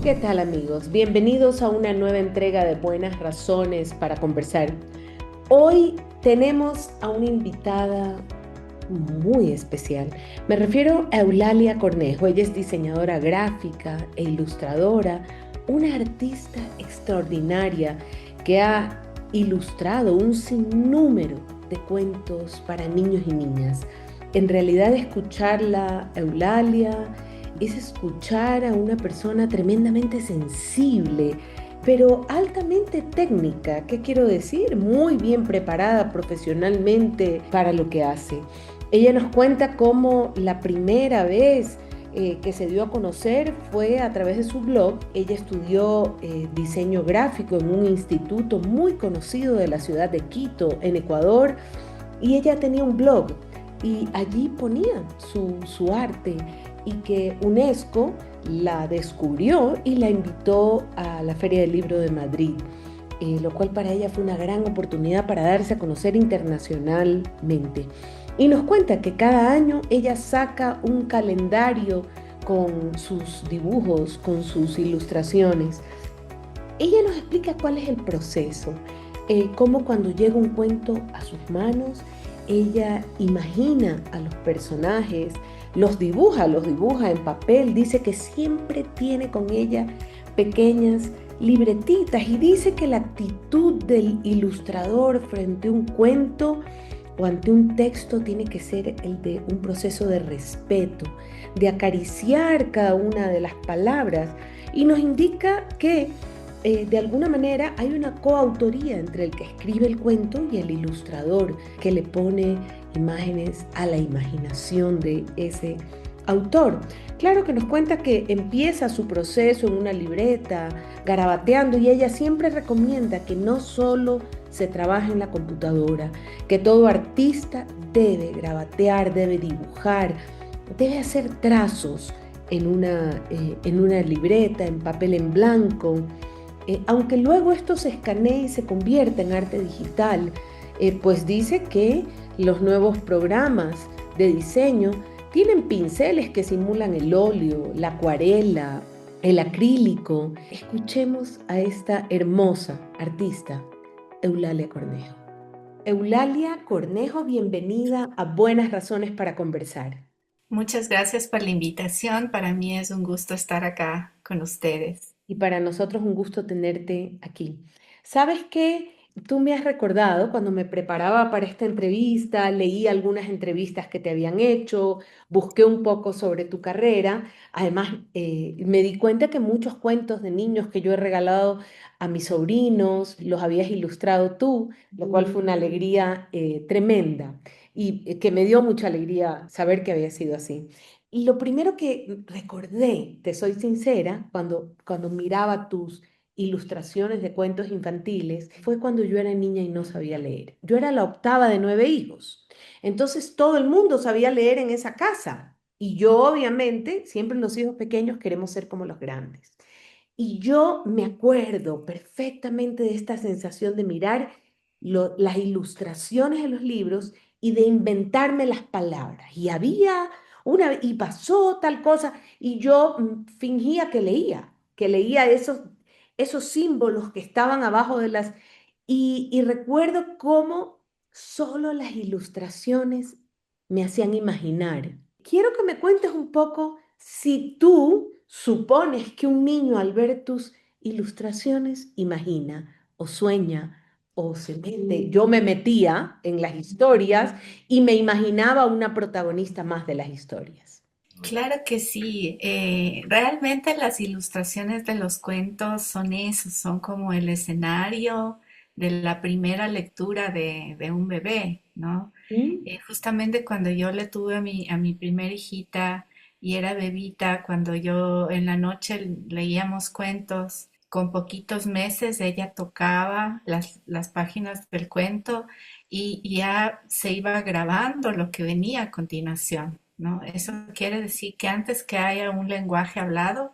¿Qué tal amigos? Bienvenidos a una nueva entrega de Buenas Razones para Conversar. Hoy tenemos a una invitada muy especial. Me refiero a Eulalia Cornejo. Ella es diseñadora gráfica e ilustradora, una artista extraordinaria que ha ilustrado un sinnúmero de cuentos para niños y niñas. En realidad, escucharla, Eulalia, es escuchar a una persona tremendamente sensible, pero altamente técnica. ¿Qué quiero decir? Muy bien preparada profesionalmente para lo que hace. Ella nos cuenta cómo la primera vez que se dio a conocer fue a través de su blog. Ella estudió diseño gráfico en un instituto muy conocido de la ciudad de Quito, en Ecuador, y ella tenía un blog y allí ponía su arte y que UNESCO la descubrió y la invitó a la Feria del Libro de Madrid, lo cual para ella fue una gran oportunidad para darse a conocer internacionalmente. Y nos cuenta que cada año ella saca un calendario con sus dibujos, con sus ilustraciones. Ella nos explica cuál es el proceso, cómo cuando llega un cuento a sus manos, ella imagina a los personajes, los dibuja en papel, dice que siempre tiene con ella pequeñas libretitas y dice que la actitud del ilustrador frente a un cuento o ante un texto tiene que ser el de un proceso de respeto, de acariciar cada una de las palabras y nos indica que de alguna manera hay una coautoría entre el que escribe el cuento y el ilustrador que le pone imágenes a la imaginación de ese autor. Claro que nos cuenta que empieza su proceso en una libreta, garabateando, y ella siempre recomienda que no solo se trabaje en la computadora, que todo artista debe grabatear, debe dibujar, debe hacer trazos en una libreta, en papel en blanco, aunque luego esto se escanee y se convierta en arte digital, pues dice que los nuevos programas de diseño tienen pinceles que simulan el óleo, la acuarela, el acrílico. Escuchemos a esta hermosa artista, Eulalia Cornejo. Eulalia Cornejo, bienvenida a Buenas Razones para Conversar. Muchas gracias por la invitación. Para mí es un gusto estar acá con ustedes. Y para nosotros un gusto tenerte aquí. ¿Sabes qué? Tú me has recordado cuando me preparaba para esta entrevista, leí algunas entrevistas que te habían hecho, busqué un poco sobre tu carrera. Además, me di cuenta que muchos cuentos de niños que yo he regalado a mis sobrinos los habías ilustrado tú, lo cual fue una alegría tremenda y que me dio mucha alegría saber que había sido así. Y lo primero que recordé, te soy sincera, cuando miraba tus ilustraciones de cuentos infantiles, fue cuando yo era niña y no sabía leer. Yo era la octava de 9 hijos. Entonces todo el mundo sabía leer en esa casa. Y yo, obviamente, siempre los hijos pequeños queremos ser como los grandes. Y yo me acuerdo perfectamente de esta sensación de mirar las ilustraciones de los libros y de inventarme las palabras. Y había y pasó tal cosa, y yo fingía que leía esos símbolos que estaban abajo de las... Y recuerdo cómo solo las ilustraciones me hacían imaginar. Quiero que me cuentes un poco si tú supones que un niño al ver tus ilustraciones imagina o sueña o se mete. Yo me metía en las historias y me imaginaba una protagonista más de las historias. Claro que sí. Realmente las ilustraciones de los cuentos son eso, son como el escenario de la primera lectura de un bebé, ¿no? ¿Mm? Justamente cuando yo le tuve a mi primera hijita y era bebita, cuando yo en la noche leíamos cuentos, con poquitos meses ella tocaba las páginas del cuento y ya se iba grabando lo que venía a continuación, ¿no? Eso quiere decir que antes que haya un lenguaje hablado,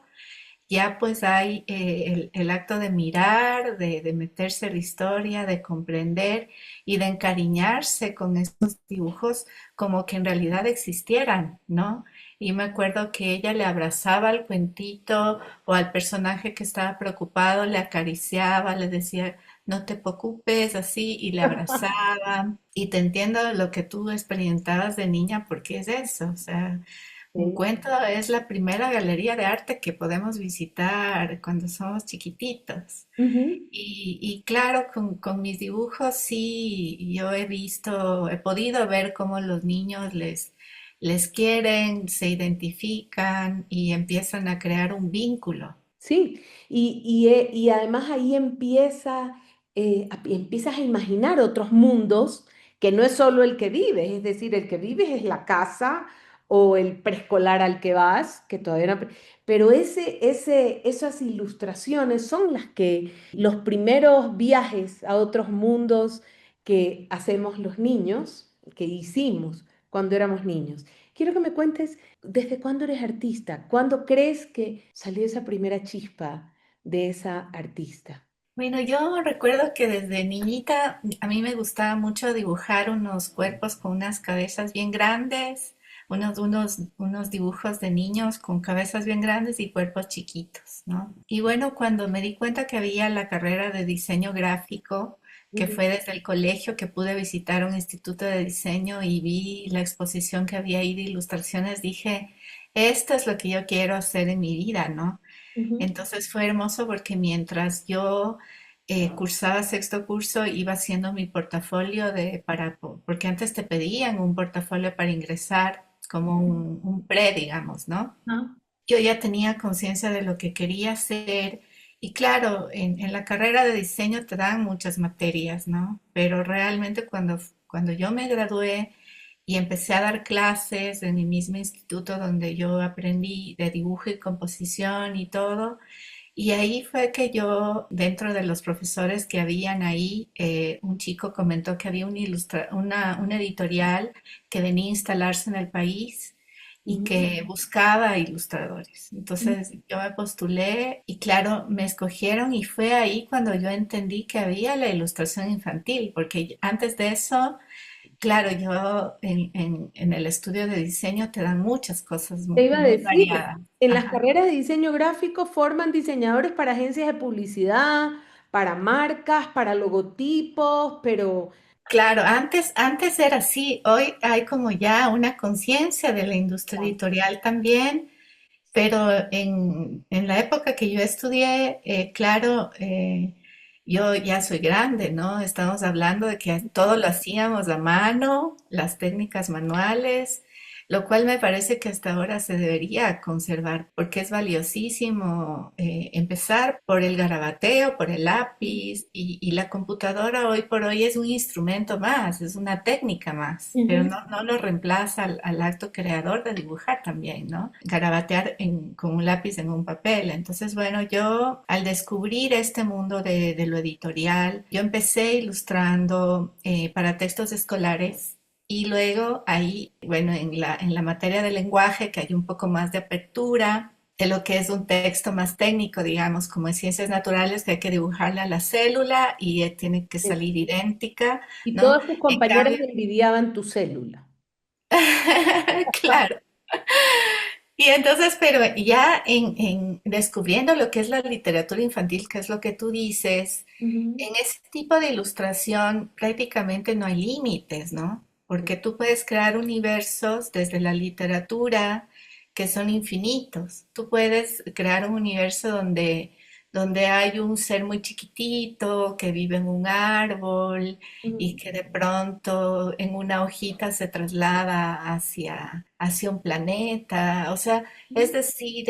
ya pues hay el acto de mirar, de meterse en la historia, de comprender y de encariñarse con estos dibujos como que en realidad existieran, ¿no? y me acuerdo que ella le abrazaba al cuentito o al personaje que estaba preocupado, le acariciaba, le decía, no te preocupes, así, y le abrazaba. Y te entiendo lo que tú experimentabas de niña, porque es eso, o sea, un Sí. cuento es la primera galería de arte que podemos visitar cuando somos chiquititos. Ujú. Y claro, con mis dibujos sí, yo he visto, he podido ver cómo los niños les quieren, se identifican y empiezan a crear un vínculo. Sí, y además ahí empiezas a imaginar otros mundos que no es solo el que vives, es decir, el que vives es la casa o el preescolar al que vas, que todavía no, pero esas ilustraciones son las que, los primeros viajes a otros mundos que hacemos los niños, que hicimos cuando éramos niños. Quiero que me cuentes. ¿Desde cuándo eres artista? ¿Cuándo crees que salió esa primera chispa de esa artista? Bueno, yo recuerdo que desde niñita a mí me gustaba mucho dibujar unos cuerpos con unas cabezas bien grandes, unos dibujos de niños con cabezas bien grandes y cuerpos chiquitos, ¿no? Y bueno, cuando me di cuenta que había la carrera de diseño gráfico, que Ujú, fue desde el colegio que pude visitar un instituto de diseño y vi la exposición que había ahí de ilustraciones, dije, esto es lo que yo quiero hacer en mi vida, ¿no? ujú, Entonces fue hermoso porque mientras yo cursaba sexto curso, iba haciendo mi portafolio porque antes te pedían un portafolio para ingresar como un pre, digamos, ¿no? ah, Yo ya tenía conciencia de lo que quería hacer y claro, en la carrera de diseño te dan muchas materias, ¿no? Pero realmente cuando yo me gradué y empecé a dar clases en mi mismo instituto donde yo aprendí de dibujo y composición y todo, y ahí fue que yo, dentro de los profesores que habían ahí, un chico comentó que había una editorial que venía a instalarse en el país y ujú, que buscaba ilustradores. Entonces yo me postulé y claro, me escogieron y fue ahí cuando yo entendí que había la ilustración infantil, porque antes de eso, claro, yo en el estudio de diseño te dan muchas cosas te iba a muy decir, variadas. en las Ajá. carreras de diseño gráfico forman diseñadores para agencias de publicidad, para marcas, para logotipos, pero Claro, antes era así, hoy hay como ya una conciencia de la industria editorial también, pero en la época que yo estudié, claro, yo ya soy grande, ¿no? Estamos hablando de que todo lo hacíamos a mano, las técnicas manuales, lo cual me parece que hasta ahora se debería conservar, porque es valiosísimo empezar por el garabateo, por el lápiz, y la computadora hoy por hoy es un instrumento más, es una técnica más, pero ujú. no lo reemplaza al acto creador de dibujar también, ¿no? Garabatear con un lápiz en un papel. Entonces, bueno, yo al descubrir este mundo de lo editorial, yo empecé ilustrando para textos escolares y luego ahí, bueno, en la materia de lenguaje, que hay un poco más de apertura, de lo que es un texto más técnico, digamos, como en ciencias naturales, que hay que dibujarle a la célula y tiene que Eso. salir idéntica, Y ¿no? todas tus En compañeras cambio, envidiaban tu célula. claro. Y entonces, pero ya en descubriendo lo que es la literatura infantil, que es lo que tú dices, Ujú. en ese tipo de ilustración prácticamente no hay límites, ¿no? Porque tú puedes crear universos desde la literatura que son infinitos. Tú puedes crear un universo donde hay un ser muy chiquitito que vive en un árbol y Ujú. que de pronto en una hojita se traslada hacia un planeta. O sea, es decir,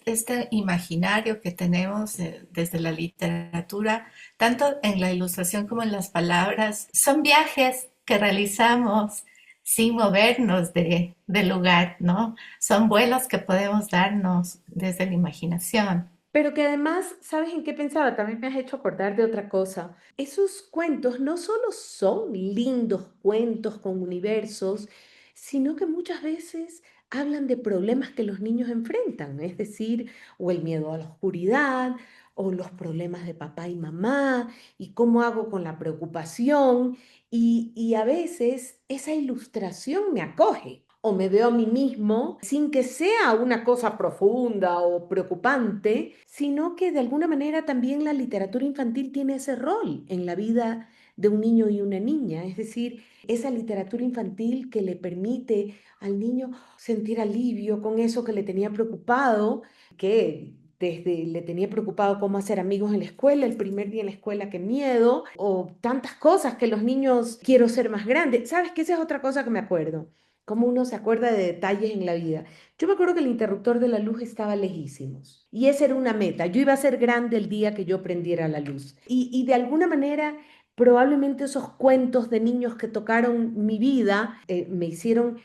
este imaginario que tenemos desde la literatura tanto en la ilustración como en las palabras, son viajes que realizamos sin movernos del lugar, ¿no? Son vuelos que podemos darnos desde la imaginación. Pero que además, ¿sabes en qué pensaba? También me has hecho acordar de otra cosa. Esos cuentos no solo son lindos cuentos con universos, sino que muchas veces hablan de problemas que los niños enfrentan, es decir, o el miedo a la oscuridad, o los problemas de papá y mamá, y cómo hago con la preocupación, y a veces esa ilustración me acoge. o me veo a mí mismo sin que sea una cosa profunda o preocupante, sino que de alguna manera también la literatura infantil tiene ese rol en la vida de un niño y una niña, es decir, esa literatura infantil que le permite al niño sentir alivio con eso que le tenía preocupado, que desde le tenía preocupado cómo hacer amigos en la escuela, el primer día en la escuela, qué miedo, o tantas cosas que los niños quiero ser más grande. ¿Sabes qué? Esa es otra cosa que me acuerdo, cómo uno se acuerda de detalles en la vida. Yo me acuerdo que el interruptor de la luz estaba lejísimos y esa era una meta. Yo iba a ser grande el día que yo prendiera la luz. Y de alguna manera, probablemente esos cuentos de niños que tocaron mi vida me hicieron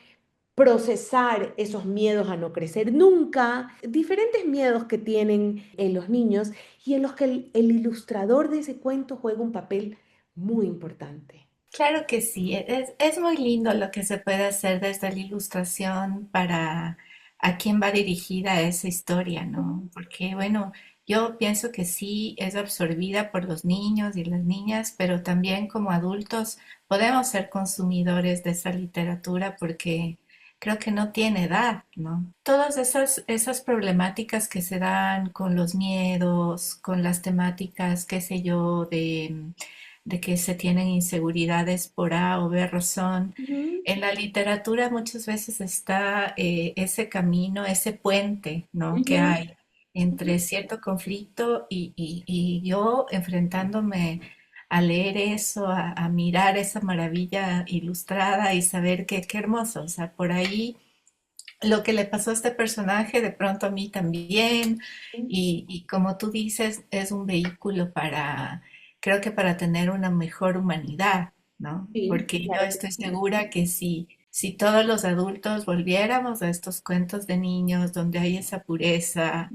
procesar esos miedos a no crecer nunca, diferentes miedos que tienen en los niños y en los que el ilustrador de ese cuento juega un papel muy importante. Claro que sí, es muy lindo lo que se puede hacer desde la ilustración para a quién va dirigida esa historia, ¿no? Porque, bueno, yo pienso que sí es absorbida por los niños y las niñas, pero también como adultos podemos ser consumidores de esa literatura porque creo que no tiene edad, ¿no? Todas esas problemáticas que se dan con los miedos, con las temáticas, qué sé yo, de que se tienen inseguridades por A o B razón. Ujú, En la literatura muchas veces está ese camino, ese puente, ¿no? que ujú, hay entre cierto conflicto y yo enfrentándome a leer eso, a mirar esa maravilla ilustrada y saber que qué hermoso, o sea, por ahí lo que le pasó a este personaje, de pronto a mí también, ujú. y como tú dices, es un vehículo creo que para tener una mejor humanidad, ¿no? Sí, Porque yo claro que estoy sí. segura que si todos los adultos volviéramos a estos cuentos de niños donde hay esa pureza,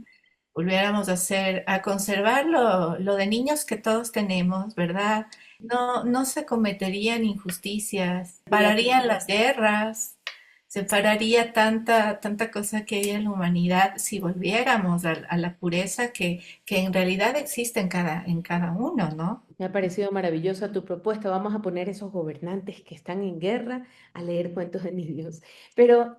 volviéramos a conservar lo de niños que todos tenemos, ¿verdad? No se cometerían injusticias, pararían las guerras, se pararía tanta cosa que hay en la humanidad si volviéramos a la pureza que en realidad existe en cada uno, ¿no? Me ha parecido maravillosa tu propuesta. Vamos a poner esos gobernantes que están en guerra a leer cuentos de niños. Pero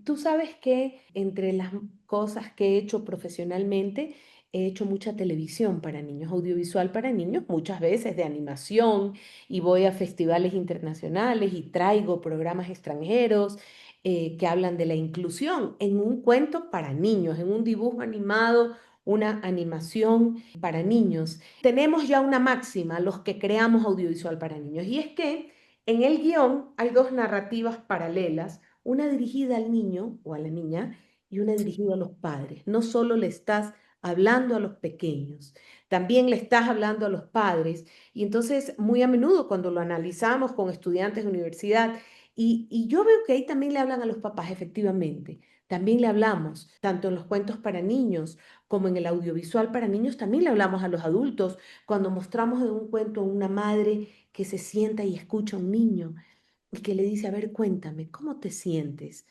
tú sabes que entre las cosas que he hecho profesionalmente, he hecho mucha televisión para niños, audiovisual para niños, muchas veces de animación, y voy a festivales internacionales y traigo programas extranjeros que hablan de la inclusión en un cuento para niños, en un dibujo animado, una animación para niños. Tenemos ya una máxima, los que creamos audiovisual para niños, y es que en el guión hay dos narrativas paralelas, una dirigida al niño o a la niña y una dirigida a los padres. No solo le estás hablando a los pequeños, también le estás hablando a los padres. Y entonces, muy a menudo cuando lo analizamos con estudiantes de universidad, y yo veo que ahí también le hablan a los papás, efectivamente. También le hablamos, tanto en los cuentos para niños como en el audiovisual para niños, también le hablamos a los adultos cuando mostramos en un cuento a una madre que se sienta y escucha a un niño y que le dice, a ver, cuéntame, ¿cómo te sientes?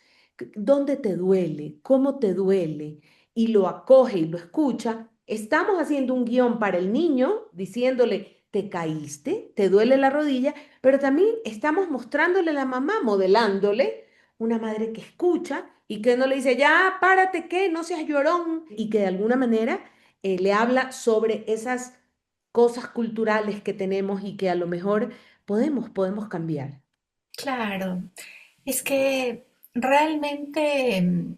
¿Dónde te duele? ¿Cómo te duele? Y lo acoge y lo escucha. Estamos haciendo un guión para el niño diciéndole, te caíste, te duele la rodilla, pero también estamos mostrándole a la mamá, modelándole una madre que escucha y que no le dice, ya, párate, que no seas llorón, y que de alguna manera le habla sobre esas cosas culturales que tenemos y que a lo mejor podemos cambiar. Claro, es que realmente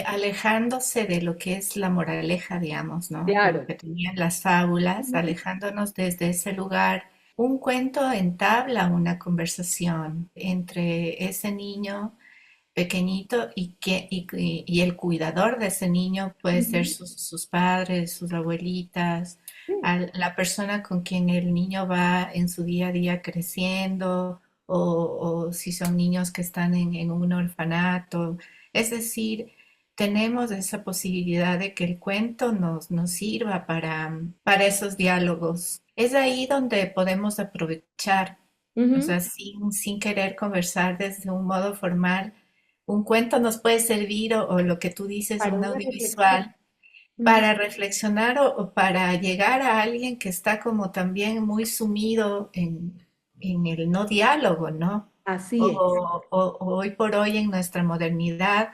alejándose de lo que es la moraleja, digamos, ¿no? De lo Claro. que tenían las fábulas, Ujú, alejándonos desde ese lugar, un cuento entabla una conversación entre ese niño pequeñito y el cuidador de ese niño puede ser ujú. sus padres, sus abuelitas, Sí, la persona con quien el niño va en su día a día creciendo o si son niños que están en un orfanato. Es decir, tenemos esa posibilidad de que el cuento nos sirva para esos diálogos. Es ahí donde podemos aprovechar, o ujú. sea, sin querer conversar desde un modo formal. Un cuento nos puede servir o lo que tú dices, Para un una reflexión. audiovisual, Ujú. para reflexionar o para llegar a alguien que está como también muy sumido en el no diálogo, ¿no? Así es. O hoy por hoy en nuestra modernidad,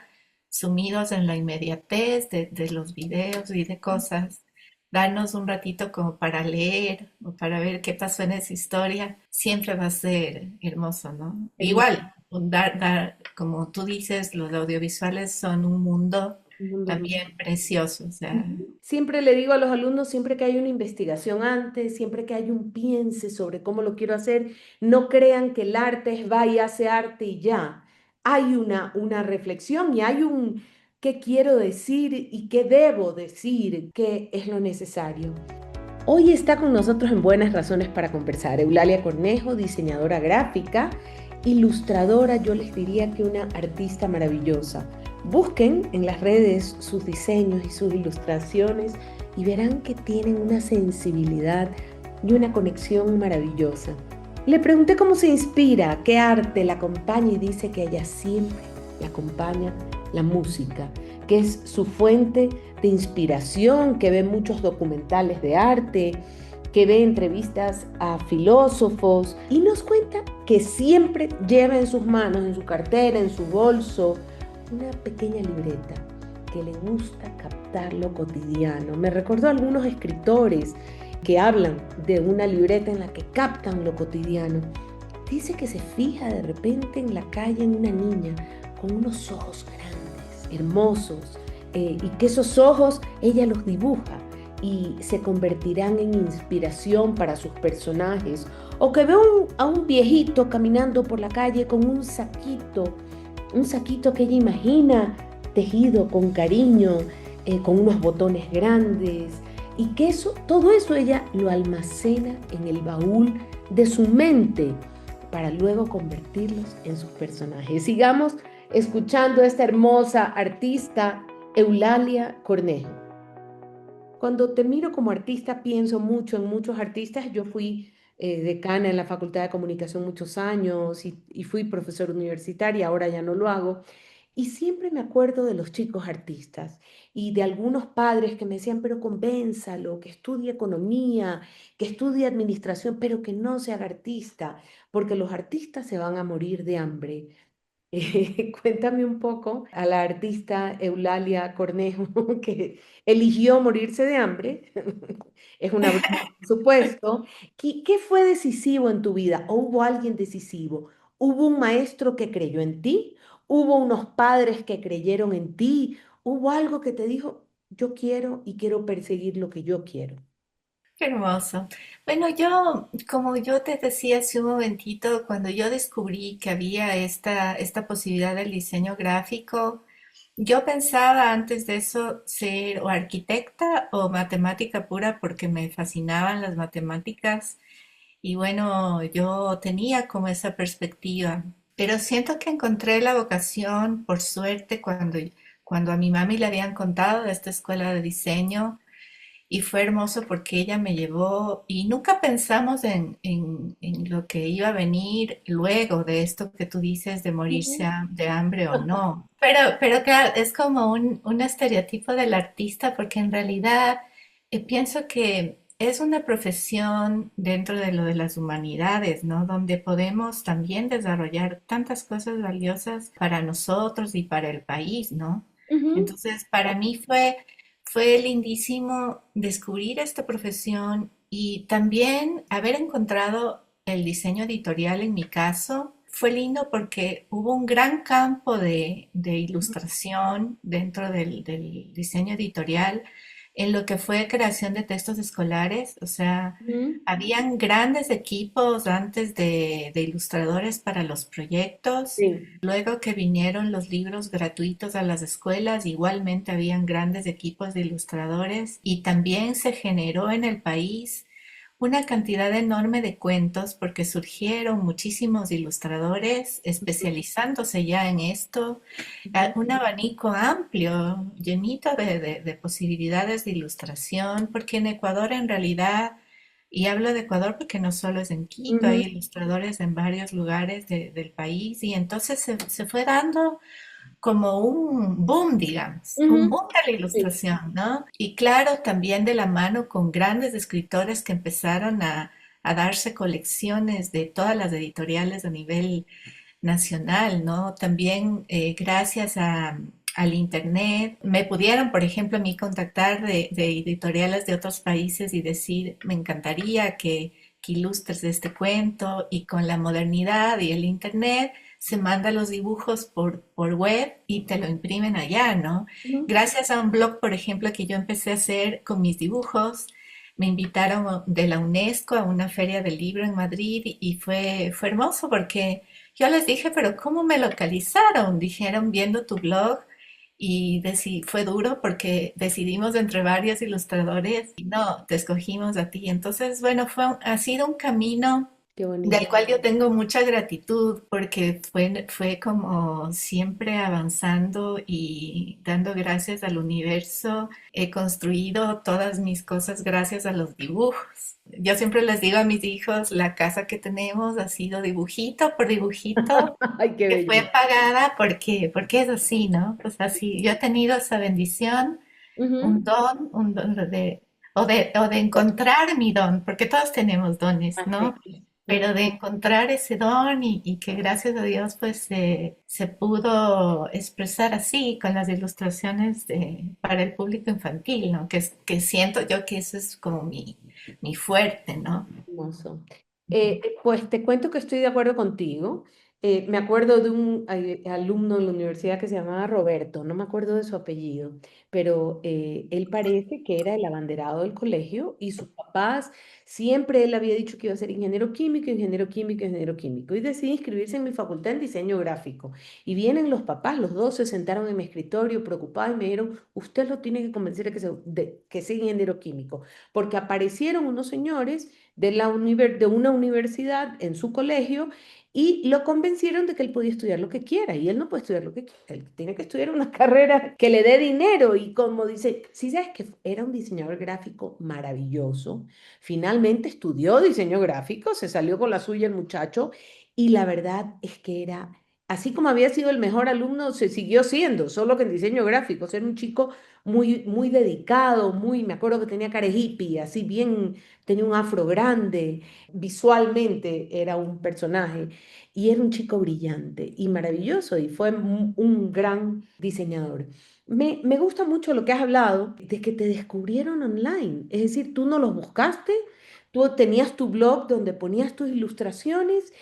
sumidos en la inmediatez de los videos y de cosas, darnos un ratito como para leer o para ver qué pasó en esa historia, siempre va a ser hermoso, ¿no? Hermoso, Igual, como tú dices, los audiovisuales son un mundo un mundo hermoso. también precioso, o sea, Ujú. Siempre le digo a los alumnos, siempre que hay una investigación antes, siempre que hay un piense sobre cómo lo quiero hacer, no crean que el arte es va y hace arte y ya. Hay una reflexión y hay un qué quiero decir y qué debo decir, qué es lo necesario. Hoy está con nosotros en Buenas Razones para conversar Eulalia Cornejo, diseñadora gráfica, ilustradora, yo les diría que una artista maravillosa. Busquen en las redes sus diseños y sus ilustraciones y verán que tienen una sensibilidad y una conexión maravillosa. Le pregunté cómo se inspira, qué arte la acompaña y dice que ella siempre la acompaña la música, que es su fuente de inspiración, que ve muchos documentales de arte, que ve entrevistas a filósofos y nos cuenta que siempre lleva en sus manos, en su cartera, en su bolso, una pequeña libreta que le gusta captar lo cotidiano. Me recordó a algunos escritores que hablan de una libreta en la que captan lo cotidiano. Dice que se fija de repente en la calle en una niña con unos ojos grandes, hermosos, y que esos ojos ella los dibuja y se convertirán en inspiración para sus personajes. O que ve a un viejito caminando por la calle con un saquito que ella imagina tejido con cariño, con unos botones grandes, y que eso, todo eso ella lo almacena en el baúl de su mente para luego convertirlos en sus personajes. Sigamos escuchando a esta hermosa artista, Eulalia Cornejo. Cuando te miro como artista, pienso mucho en muchos artistas. Yo fui decana en la Facultad de Comunicación muchos años y fui profesora universitaria, ahora ya no lo hago. Y siempre me acuerdo de los chicos artistas y de algunos padres que me decían, pero convénzalo, que estudie economía, que estudie administración, pero que no se haga artista, porque los artistas se van a morir de hambre. Cuéntame un poco a la artista Eulalia Cornejo que eligió morirse de hambre. Es una broma, por supuesto. ¿Qué fue decisivo en tu vida? ¿O hubo alguien decisivo? ¿Hubo un maestro que creyó en ti? ¿Hubo unos padres que creyeron en ti? ¿Hubo algo que te dijo, yo quiero y quiero perseguir lo que yo quiero? qué hermoso. Bueno, yo, como yo te decía hace un momentito, cuando yo descubrí que había esta posibilidad del diseño gráfico, yo pensaba antes de eso ser o arquitecta o matemática pura porque me fascinaban las matemáticas y bueno, yo tenía como esa perspectiva, pero siento que encontré la vocación por suerte cuando a mi mami le habían contado de esta escuela de diseño y fue hermoso porque ella me llevó y nunca pensamos en lo que iba a venir luego de esto que tú dices de morirse Ujú. de hambre o no. Pero claro, es como un estereotipo del artista porque en realidad pienso que es una profesión dentro de lo de las humanidades, ¿no? Donde podemos también desarrollar tantas cosas valiosas para nosotros y para el país, ¿no? Ujú. Entonces, para mí fue lindísimo descubrir esta profesión y también haber encontrado el diseño editorial en mi caso. Fue lindo porque hubo un gran campo de ilustración dentro del diseño editorial en lo que fue creación de textos escolares. O sea, Ujú. habían grandes equipos antes de ilustradores para los proyectos. Sí. Luego que vinieron los libros gratuitos a las escuelas, igualmente habían grandes equipos de ilustradores y también se generó en el país una cantidad enorme de cuentos porque surgieron muchísimos ilustradores especializándose ya en esto, Ujú. un abanico amplio, llenito de posibilidades de ilustración, porque en Ecuador en realidad, y hablo de Ecuador porque no solo es en Quito, hay Ujú. ilustradores en varios lugares del país y entonces se fue dando como un boom, digamos, un Ujú. boom de la Sí. ilustración, ¿no? Y claro, también de la mano con grandes escritores que empezaron a darse colecciones de todas las editoriales a nivel nacional, ¿no? También gracias al Internet me pudieron, por ejemplo, a mí contactar de editoriales de otros países y decir, me encantaría que ilustres este cuento y con la modernidad y el Internet se manda los dibujos por web y te lo imprimen allá, ¿no? Ujú. Gracias a un blog, por ejemplo, que yo empecé a hacer con mis dibujos, me invitaron de la UNESCO a una feria del libro en Madrid y fue hermoso porque yo les dije, pero ¿cómo me localizaron? Dijeron viendo tu blog y fue duro porque decidimos entre varios ilustradores y no, te escogimos a ti. Entonces, bueno, ha sido un camino Qué del bonito. cual yo tengo mucha gratitud porque fue como siempre avanzando y dando gracias al universo. He construido todas mis cosas gracias a los dibujos. Yo siempre les digo a mis hijos, la casa que tenemos ha sido dibujito por dibujito, Ay, qué que fue bello. pagada porque es así, ¿no? Pues así, yo he tenido esa bendición, Ujú. un don o de encontrar mi don, porque todos tenemos dones, Así. ¿no? Pero de encontrar ese don y que gracias a Dios pues se pudo expresar así con las ilustraciones para el público infantil, ¿no? Que siento yo que eso es como mi fuerte, ¿no? Hermoso. Pues te cuento que estoy de acuerdo contigo. Me acuerdo de un alumno en la universidad que se llamaba Roberto, no me acuerdo de su apellido, pero él parece que era el abanderado del colegio y sus papás, siempre él había dicho que iba a ser ingeniero químico, ingeniero químico, ingeniero químico y decidí inscribirse en mi facultad en diseño gráfico. Y vienen los papás, los dos se sentaron en mi escritorio preocupados y me dijeron, usted lo tiene que convencer que sea ingeniero químico, porque aparecieron unos señores de una universidad en su colegio y lo convencieron de que él podía estudiar lo que quiera y él no puede estudiar lo que quiera, él tiene que estudiar una carrera que le dé dinero y como dice, sí sabes que era un diseñador gráfico maravilloso, finalmente estudió diseño gráfico, se salió con la suya el muchacho y la verdad es que era... Así como había sido el mejor alumno, se siguió siendo, solo que en diseño gráfico. Era un chico muy dedicado, me acuerdo que tenía cara de hippie, así bien, tenía un afro grande, visualmente era un personaje y era un chico brillante y maravilloso y fue un gran diseñador. Me gusta mucho lo que has hablado de que te descubrieron online, es decir, tú no los buscaste, tú tenías tu blog donde ponías tus ilustraciones.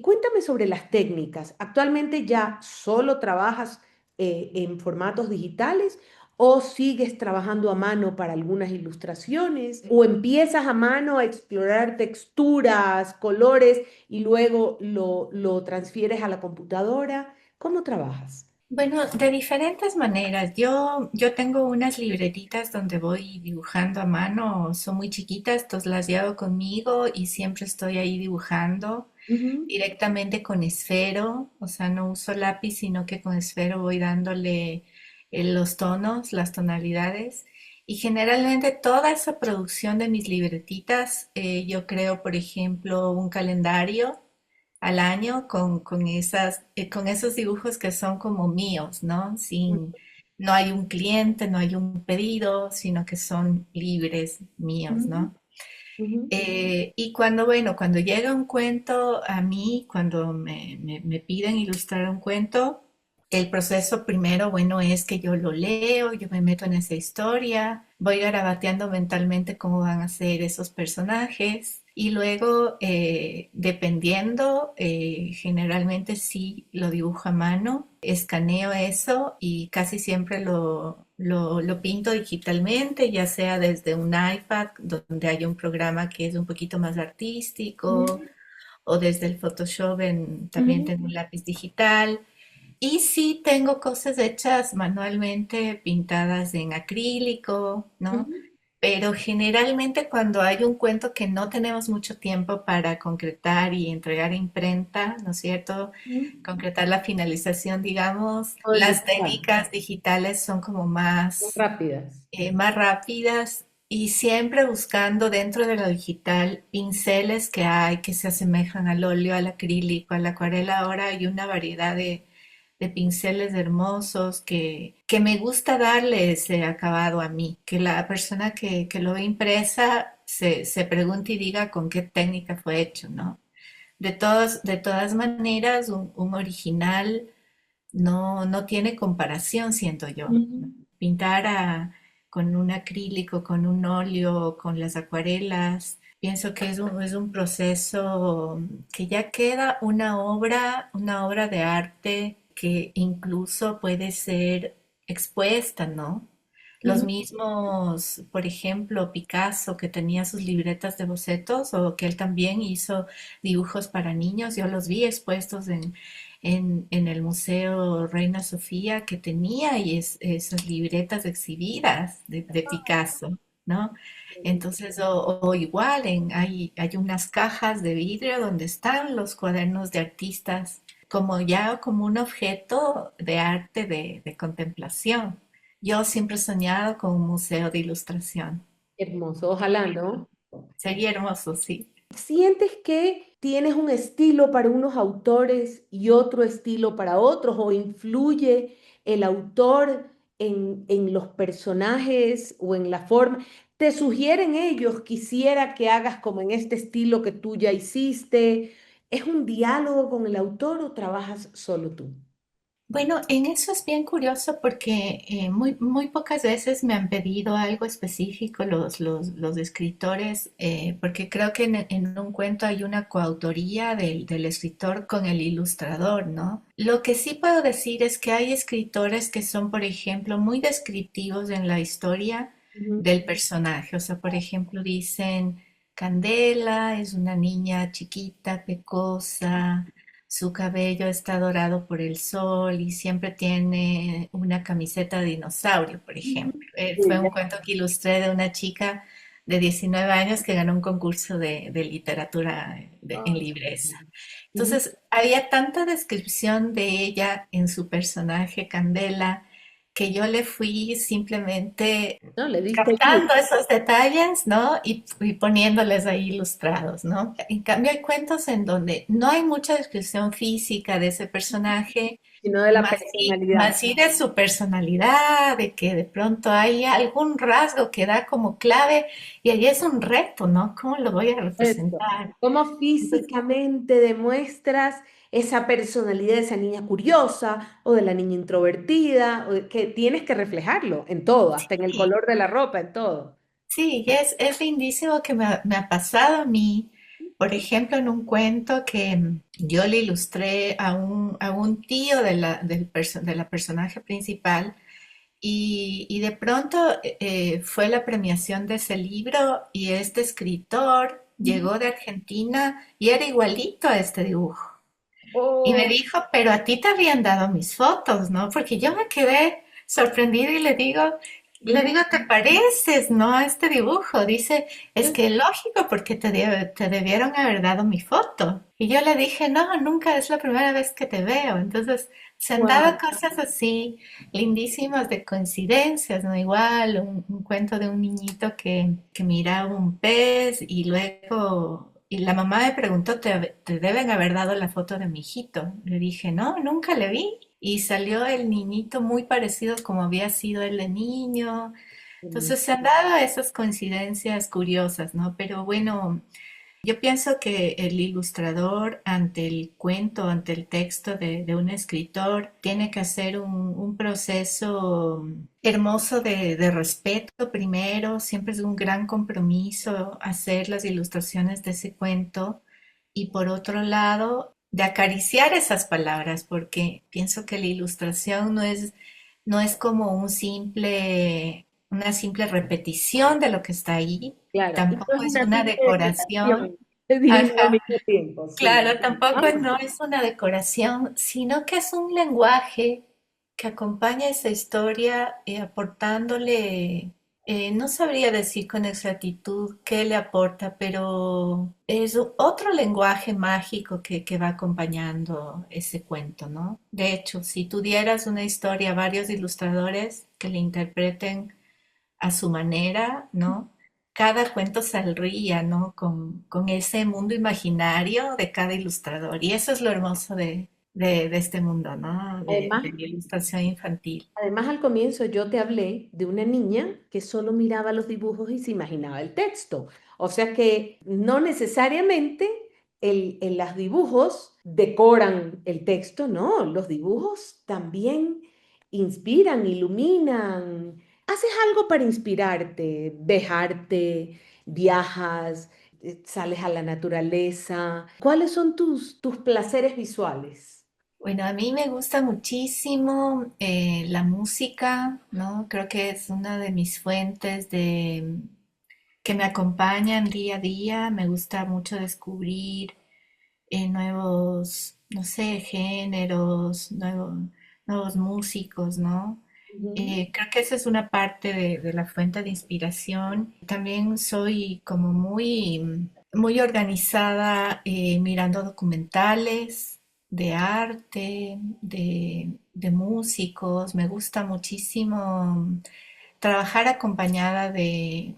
Cuéntame sobre las técnicas. ¿Actualmente ya solo trabajas en formatos digitales o sigues trabajando a mano para algunas ilustraciones o empiezas a mano a explorar texturas, colores y luego lo transfieres a la computadora? ¿Cómo trabajas? Bueno, de diferentes maneras. Yo tengo unas libretitas donde voy dibujando a mano, son muy chiquitas, entonces las llevo conmigo y siempre estoy ahí dibujando Ujú, directamente con esfero, o sea, no uso lápiz, sino que con esfero voy dándole los tonos, las tonalidades. Y generalmente toda esa producción de mis libretitas, yo creo, por ejemplo, un calendario al año con esos dibujos que son como míos, ¿no? No hay un cliente, no hay un pedido, sino que son libres míos, ujú, ¿no? ujú, Y bueno, cuando llega un cuento a mí, cuando me piden ilustrar un cuento, el proceso primero, bueno, es que yo lo leo, yo me meto en esa historia, voy garabateando mentalmente cómo van a ser esos personajes y luego, dependiendo, generalmente sí lo dibujo a mano, escaneo eso y casi siempre lo pinto digitalmente, ya sea desde un iPad, donde hay un programa que es un poquito más artístico, ujú, o desde el Photoshop también ujú, tengo un lápiz digital. Y sí tengo cosas hechas manualmente, pintadas en acrílico, ¿no? ujú, Pero generalmente cuando hay un cuento que no tenemos mucho tiempo para concretar y entregar a imprenta, ¿no es cierto? ujú. Concretar la finalización, digamos, Todo el las digital, técnicas digitales son como rápidas. más rápidas y siempre buscando dentro de lo digital pinceles que hay que se asemejan al óleo, al acrílico, a la acuarela. Ahora hay una variedad de pinceles hermosos que me gusta darle ese acabado a mí, que la persona que lo ve impresa se pregunte y diga con qué técnica fue hecho, ¿no? De todas maneras, un original no tiene comparación, siento yo. Mm. Pintar con un acrílico, con un óleo, con las acuarelas, pienso que es un proceso que ya queda una obra de arte que incluso puede ser expuesta, ¿no? Los Ujú. mismos, por ejemplo, Picasso, que tenía sus libretas de bocetos, o que él también hizo dibujos para niños, yo los vi expuestos en el Museo Reina Sofía, que tenía esas libretas exhibidas de Picasso, ¿no? Entonces, o igual, hay unas cajas de vidrio donde están los cuadernos de artistas, como ya como un objeto de arte de contemplación. Yo siempre he soñado con un museo de ilustración. Hermoso, ojalá, ¿no? Sería hermoso, sí. ¿Sientes que tienes un estilo para unos autores y otro estilo para otros o influye el autor en los personajes o en la forma? ¿Te sugieren ellos, quisiera que hagas como en este estilo que tú ya hiciste? ¿Es un diálogo con el autor o trabajas solo tú? Bueno, en eso es bien curioso porque muy pocas veces me han pedido algo específico los escritores, porque creo que en un cuento hay una coautoría del escritor con el ilustrador, ¿no? Lo que sí puedo decir es que hay escritores que son, por ejemplo, muy descriptivos en la historia Ujú. del personaje. O sea, por ejemplo, dicen, Candela es una niña chiquita, pecosa, su cabello está dorado por el sol y siempre tiene una camiseta de dinosaurio, por ejemplo. Fue un Sí. cuento que ilustré de una chica de 19 años que ganó un concurso de literatura en Ay, libreza. ujú. Entonces, había tanta descripción de ella en su personaje Candela que yo le fui simplemente No, le diste luz. captando esos detalles, ¿no? Y poniéndoles ahí ilustrados, ¿no? En cambio, hay cuentos en donde no hay mucha descripción física de ese personaje, Sino de la personalidad. más sí de su personalidad, de que de pronto hay algún rasgo que da como clave y ahí es un reto, ¿no? ¿Cómo lo voy a Esto. representar? ¿Cómo Entonces, físicamente demuestras esa personalidad de esa niña curiosa o de la niña introvertida? Que tienes que reflejarlo en todo, hasta en el sí, color de la ropa, en todo. sí, es lindísimo que me ha pasado a mí, por ejemplo, en un cuento que yo le ilustré a un tío de la personaje principal y de pronto fue la premiación de ese libro y este escritor Ujú. llegó de Argentina y era igualito a este dibujo. Y me Oh, dijo, pero a ti te habían dado mis fotos, ¿no? Porque yo me quedé sorprendida y le ujú. digo, ¿te pareces, no, a este dibujo? Dice, es que lógico, porque te debieron haber dado mi foto. Y yo le dije, no, nunca es la primera vez que te veo. Entonces, se han dado Wow. cosas así, lindísimas de coincidencias, ¿no? Igual, un cuento de un niñito que miraba un pez y luego y la mamá me preguntó, te deben haber dado la foto de mi hijito. Le dije, no, nunca le vi. Y salió el niñito muy parecido como había sido él de niño. Entonces se han dado esas coincidencias curiosas, ¿no? Pero bueno, yo pienso que el ilustrador ante el cuento, ante el texto de un escritor, tiene que hacer un proceso hermoso de respeto primero, siempre es un gran compromiso hacer las ilustraciones de ese cuento y por otro lado, de acariciar esas palabras, porque pienso que la ilustración no es como una simple repetición de lo que está ahí, Claro, y no tampoco es es una una simple decoración. decoración, te diría al Ajá, mismo tiempo, sí. claro, tampoco Ah, no es una decoración, sino que es un lenguaje que acompaña esa historia aportándole, no sabría decir con exactitud qué le aporta, pero es otro lenguaje mágico que va acompañando ese cuento, ¿no? De hecho, si tú dieras una historia a varios ilustradores que le interpreten a su manera, ¿no? Cada cuento saldría, ¿no? Con ese mundo imaginario de cada ilustrador. Y eso es lo hermoso de este mundo, ¿no? además, De la ilustración infantil. además, al comienzo yo te hablé de una niña que solo miraba los dibujos y se imaginaba el texto. O sea que no necesariamente los dibujos decoran el texto, no, los dibujos también inspiran, iluminan. Haces algo para inspirarte, ves arte, viajas, sales a la naturaleza. ¿Cuáles son tus placeres visuales? Bueno, a mí me gusta muchísimo la música, ¿no? Creo que es una de mis fuentes de que me acompañan día a día. Me gusta mucho descubrir nuevos, no sé, géneros, nuevos músicos, ¿no? Ujú, Creo que esa es una parte de la fuente de inspiración. También soy como muy organizada mirando documentales de arte, de músicos. Me gusta muchísimo trabajar acompañada de,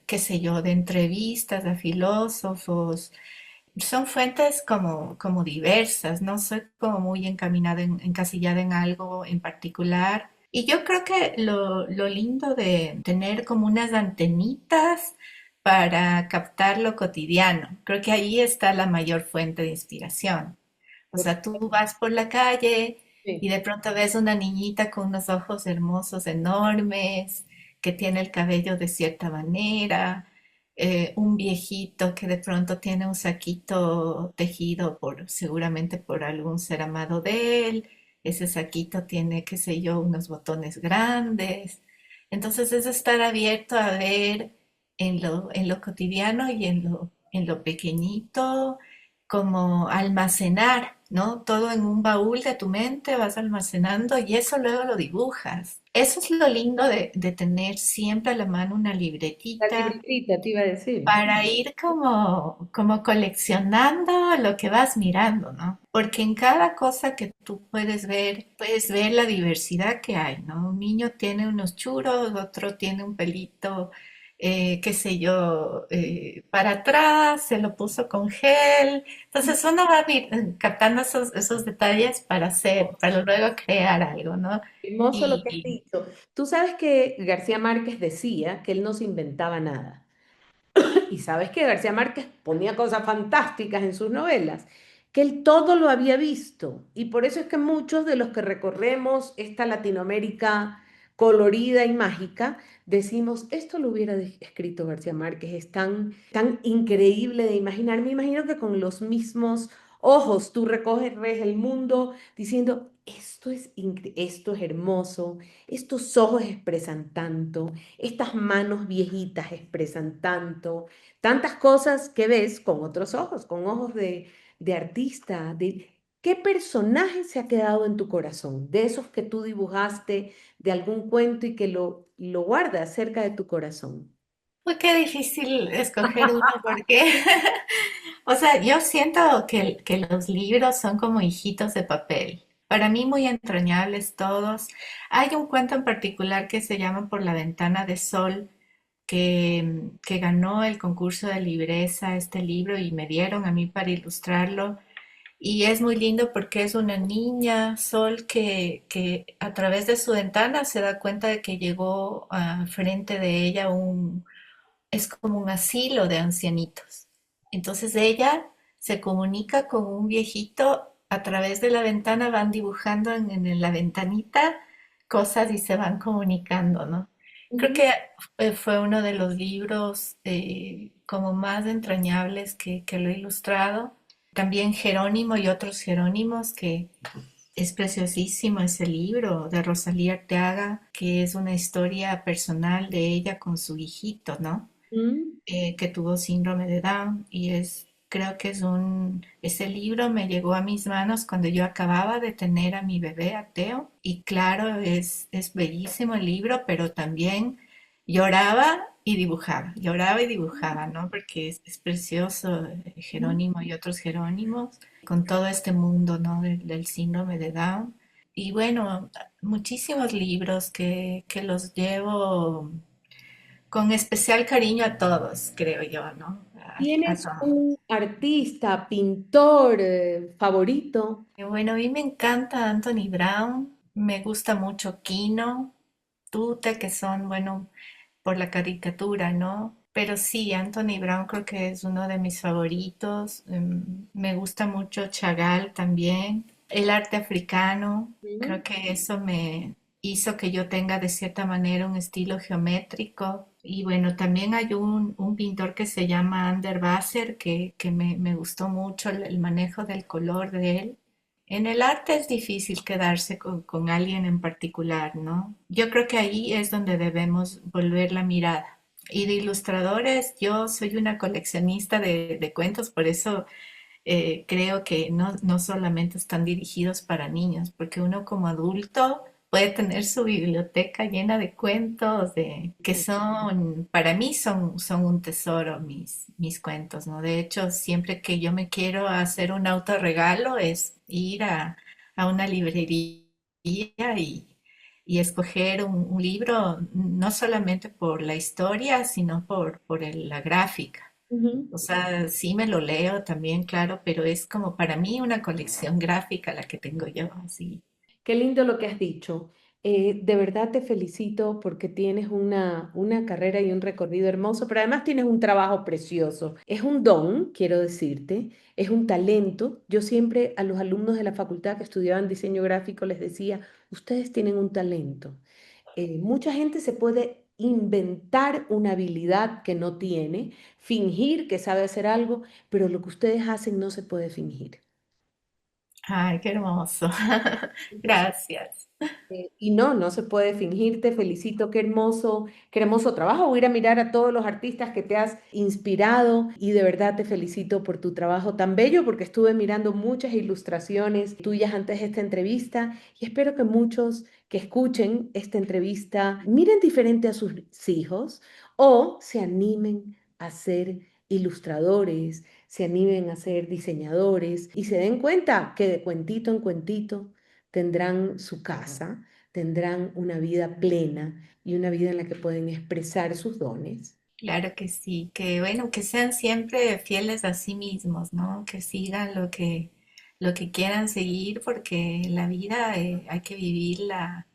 qué sé yo, de entrevistas a filósofos. Son fuentes como diversas, no soy como muy encaminada, encasillada en algo en particular. Y yo creo que lo lindo de tener como unas antenitas para captar lo cotidiano, creo que ahí está la mayor fuente de inspiración. O por sea, tú vas por la calle y supuesto. de pronto ves una niñita con unos ojos hermosos, enormes, que tiene el cabello de cierta manera, un viejito que de pronto tiene un saquito tejido seguramente por algún ser amado de él. Ese saquito tiene, qué sé yo, unos botones grandes. Entonces es estar abierto a ver en lo cotidiano y en lo pequeñito, como almacenar, ¿no? Todo en un baúl de tu mente vas almacenando y eso luego lo dibujas. Eso es lo lindo de tener siempre a la mano una La libretita libretita te iba a decir. para ir como coleccionando lo que vas mirando, ¿no? Porque en cada cosa que tú puedes ver la diversidad que hay, ¿no? Un niño tiene unos churros, otro tiene un pelito, qué sé yo, para atrás, se lo puso con gel. Entonces uno va captando esos detalles para luego crear algo, ¿no? Hermoso lo que has Y, dicho. Tú sabes que García Márquez decía que él no se inventaba nada. Y sabes que García Márquez ponía cosas fantásticas en sus novelas, que él todo lo había visto. Y por eso es que muchos de los que recorremos esta Latinoamérica colorida y mágica, decimos, esto lo hubiera escrito García Márquez, es tan increíble de imaginar. Me imagino que con los mismos ojos tú recoges, ves el mundo diciendo, esto es hermoso, estos ojos expresan tanto, estas manos viejitas expresan tanto, tantas cosas que ves con otros ojos, con ojos de artista, de qué personaje se ha quedado en tu corazón, de esos que tú dibujaste de algún cuento y que lo guardas cerca de tu corazón. Uy, qué difícil escoger uno porque, o sea, yo siento que los libros son como hijitos de papel. Para mí muy entrañables todos. Hay un cuento en particular que se llama Por la ventana de sol, que ganó el concurso de libreza este libro y me dieron a mí para ilustrarlo. Y es muy lindo porque es una niña, Sol, que a través de su ventana se da cuenta de que llegó a frente de ella es como un asilo de ancianitos. Entonces ella se comunica con un viejito a través de la ventana, van dibujando en la ventanita cosas y se van comunicando, ¿no? Creo Ujú. que fue uno de los libros como más entrañables que lo he ilustrado. También Jerónimo y otros Jerónimos, que es preciosísimo ese libro de Rosalía Arteaga, que es una historia personal de ella con su hijito, ¿no? Mm. Que tuvo síndrome de Down y creo que ese libro me llegó a mis manos cuando yo acababa de tener a mi bebé, a Teo, y claro, es bellísimo el libro, pero también lloraba y dibujaba, ¿no? Porque es precioso Jerónimo y otros Jerónimos, con todo este mundo, ¿no? Del síndrome de Down. Y bueno, muchísimos libros que los llevo con especial cariño a todos, creo yo, ¿no? A ¿Tienes todos. un artista, pintor favorito? Y bueno, a mí me encanta Anthony Brown, me gusta mucho Kino, Tuta, que son, bueno, por la caricatura, ¿no? pero sí, Anthony Brown creo que es uno de mis favoritos. Me gusta mucho Chagall también. El arte africano, creo Ujú. que eso me hizo que yo tenga de cierta manera un estilo geométrico. Y bueno, también hay un pintor que se llama Ander Basser, que me gustó mucho el manejo del color de él. En el arte es difícil quedarse con alguien en particular, ¿no? Yo creo que ahí es donde debemos volver la mirada. Y de ilustradores, yo soy una coleccionista de cuentos, por eso creo que no solamente están dirigidos para niños, porque uno como adulto puede tener su biblioteca llena de cuentos que son, para mí son un tesoro mis cuentos, ¿no? De hecho, siempre que yo me quiero hacer un autorregalo es ir a una librería y escoger un libro, no solamente por la historia, sino la gráfica. Ujú. O sea, sí me lo leo también, claro, pero es como para mí una colección gráfica la que tengo yo, así. Qué lindo lo que has dicho. De verdad te felicito porque tienes una carrera y un recorrido hermoso, pero además tienes un trabajo precioso. Es un don, quiero decirte, es un talento. Yo siempre a los alumnos de la facultad que estudiaban diseño gráfico les decía, ustedes tienen un talento. Mucha gente se puede inventar una habilidad que no tiene, fingir que sabe hacer algo, pero lo que ustedes hacen no se puede fingir. Ay, qué hermoso. Gracias. Y no, no se puede fingir, te felicito, qué hermoso trabajo. Voy a ir a mirar a todos los artistas que te has inspirado y de verdad te felicito por tu trabajo tan bello porque estuve mirando muchas ilustraciones tuyas antes de esta entrevista y espero que muchos que escuchen esta entrevista miren diferente a sus hijos o se animen a ser ilustradores, se animen a ser diseñadores y se den cuenta que de cuentito en cuentito tendrán su casa, tendrán una vida plena y una vida en la que pueden expresar sus dones. Claro que sí, que bueno, que sean siempre fieles a sí mismos, ¿no? Que sigan lo que quieran seguir, porque la vida hay que vivirla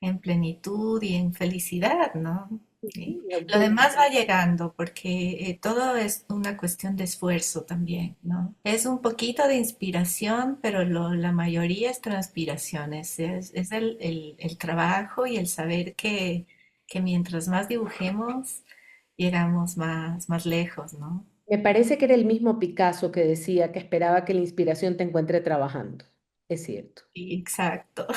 en plenitud y en felicidad, ¿no? Ujú, Y y lo auténtico. demás va llegando porque todo es una cuestión de esfuerzo también, ¿no? Es un poquito de inspiración, pero la mayoría es transpiración, es el trabajo y el saber que mientras más dibujemos, llegamos más lejos, ¿no? Me parece que era el mismo Picasso que decía que esperaba que la inspiración te encuentre trabajando. Es cierto. Sí, exacto.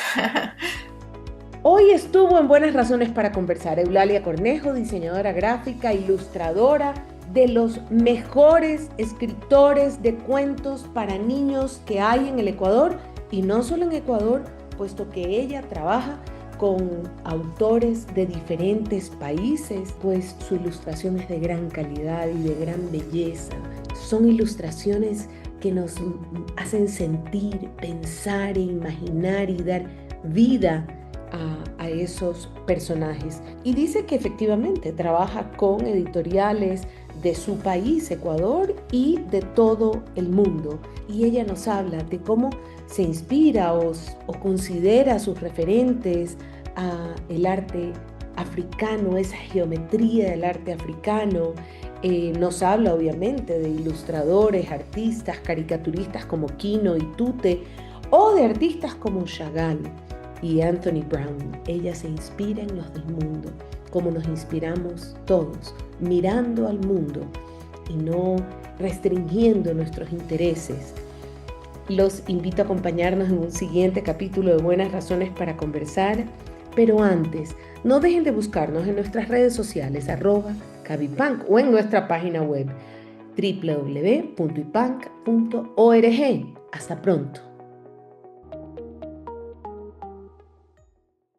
Hoy estuvo en Buenas Razones para conversar Eulalia Cornejo, diseñadora gráfica, ilustradora de los mejores escritores de cuentos para niños que hay en el Ecuador y no solo en Ecuador, puesto que ella trabaja con autores de diferentes países, pues su ilustración es de gran calidad y de gran belleza. Son ilustraciones que nos hacen sentir, pensar e imaginar y dar vida a esos personajes. Y dice que efectivamente trabaja con editoriales de su país, Ecuador, y de todo el mundo. Y ella nos habla de cómo se inspira o considera sus referentes a el arte africano, esa geometría del arte africano. Nos habla obviamente de ilustradores, artistas, caricaturistas como Kino y Tute, o de artistas como Chagall y Anthony Brown. Ella se inspira en los del mundo, como nos inspiramos todos, mirando al mundo y no restringiendo nuestros intereses. Los invito a acompañarnos en un siguiente capítulo de Buenas Razones para Conversar, pero antes, no dejen de buscarnos en nuestras redes sociales @cabipunk o en nuestra página web www.ipank.org. Hasta pronto.